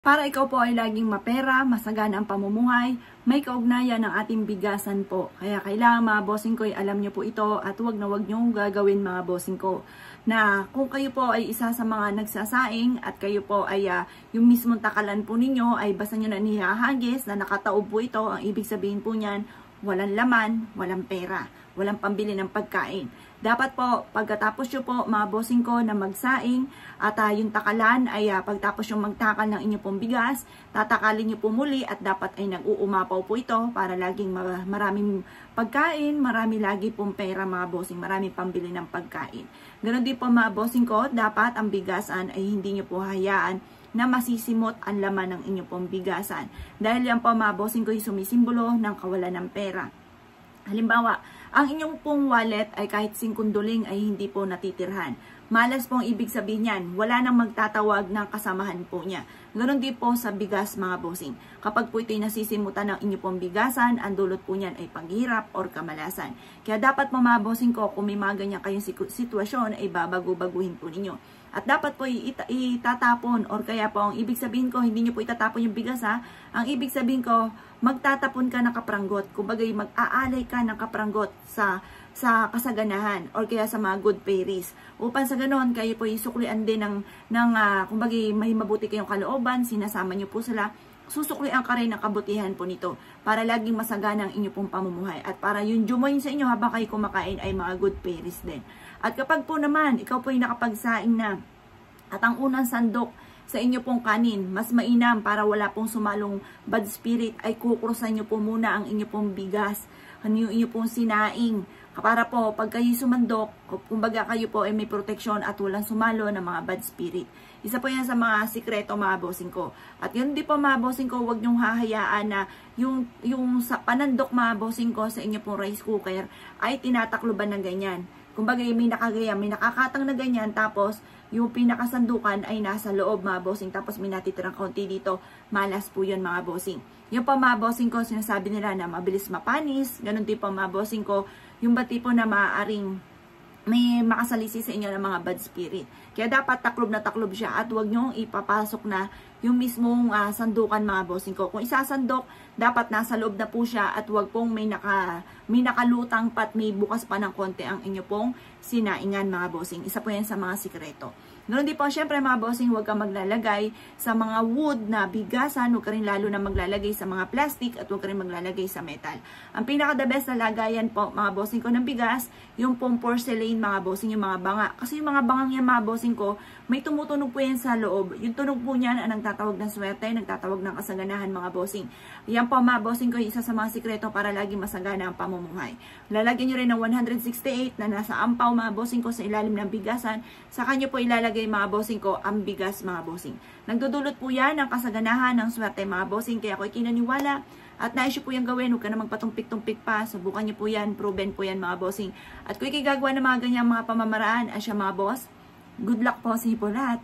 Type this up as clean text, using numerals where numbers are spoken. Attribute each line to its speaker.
Speaker 1: Para ikaw po ay laging mapera, masagana ang pamumuhay, may kaugnayan ng ating bigasan po. Kaya kailangan mga bossing ko ay alam nyo po ito at huwag na huwag nyo gagawin mga bossing ko. Na kung kayo po ay isa sa mga nagsasaing at kayo po ay yung mismong takalan po ninyo ay basta nyo na nihahagis na nakataob po ito, ang ibig sabihin po niyan, walang laman, walang pera, walang pambili ng pagkain. Dapat po, pagkatapos nyo po, mga bossing ko, na magsaing at yung takalan ay pagtapos yung magtakal ng inyo pong bigas, tatakalin nyo po muli at dapat ay nag-uumapaw po ito para laging maraming pagkain, marami lagi pong pera mga bossing, maraming pambili ng pagkain. Ganon din po mga bossing ko, dapat ang bigasan ay hindi nyo po hayaan na masisimot ang laman ng inyo pong bigasan. Dahil yan po mga bossing ko ay sumisimbolo ng kawalan ng pera. Halimbawa, ang inyong pong wallet ay kahit singkunduling ay hindi po natitirhan. Malas pong ibig sabihin niyan, wala nang magtatawag ng kasamahan po niya. Ganon din po sa bigas mga bossing. Kapag po ito'y nasisimutan ng inyo pong bigasan, ang dulot po niyan ay paghirap or kamalasan. Kaya dapat mga bossing ko, kung may mga ganyan kayong sitwasyon, ay babago-baguhin po ninyo. At dapat po itatapon or kaya po ang ibig sabihin ko, hindi nyo po itatapon yung bigas ha. Ang ibig sabihin ko, magtatapon ka ng kapranggot. Kumbaga mag-aalay ka ng kapranggot sa kasaganahan or kaya sa mga good fairies. Upang sa ganon, kayo po isuklian din kumbaga may mabuti kayong kalooban, sinasama nyo po sila, susuklian ka rin ng kabutihan po nito para laging masagana ang inyo pong pamumuhay at para yung jumoin sa inyo habang kayo kumakain ay mga good fairies din. At kapag po naman, ikaw po ay nakapagsaing na at ang unang sandok sa inyo pong kanin, mas mainam para wala pong sumalong bad spirit ay kukrusan nyo po muna ang inyo pong bigas, ang inyo pong sinaing. Para po, pag kayo sumandok, kumbaga kayo po ay may proteksyon at walang sumalo ng mga bad spirit. Isa po yan sa mga sikreto mga bossing ko. At yun din po mga bossing ko, huwag nyong hahayaan na yung sa panandok mga bossing ko sa inyo pong rice cooker ay tinatakloban ng ganyan. Kumbaga may nakagaya, may nakakatang na ganyan, tapos yung pinakasandukan ay nasa loob mga bossing, tapos may natitirang konti dito, malas po yun mga bossing. Yung pa mga bossing ko, sinasabi nila na mabilis mapanis, ganun din po mga bossing ko, yung ba tipo na maaaring may makasalisi sa inyo ng mga bad spirit. Kaya dapat taklob na taklob siya at huwag nyong ipapasok na yung mismong sandukan mga bossing ko. Kung isasandok, dapat nasa loob na po siya at huwag pong may nakalutang pat may bukas pa ng konti ang inyo pong sinaingan mga bossing. Isa po yan sa mga sikreto. Ganoon din po, syempre mga bossing, huwag kang maglalagay sa mga wood na bigasan, huwag ka rin lalo na maglalagay sa mga plastic at huwag ka rin maglalagay sa metal. Ang pinaka-the best na lagayan po mga bossing ko ng bigas, yung pong porcelain mga bossing, yung mga banga. Kasi yung mga bangang yan mga bossing ko, may tumutunog po yan sa loob. Yung tunog po niyan ang nagtatawag ng swerte, nagtatawag ng kasaganahan mga bossing. Yan po mga bossing ko, isa sa mga sikreto para lagi masagana ang pamumuhay. Lalagyan nyo rin ng 168 na nasa ampaw mga bossing ko sa ilalim ng bigasan. Sa kanyo po ilalagay mga bossing ko ang bigas mga bossing. Nagdudulot po yan ng kasaganahan ng swerte mga bossing. Kaya ako'y kinaniwala at nais nyo po yung gawin. Huwag ka na magpatumpik-tumpik pa. Subukan nyo po yan. Proven po yan mga bossing. At kung ikigagawa ng mga ganyang mga pamamaraan, asya mga boss, good luck po sa po lahat.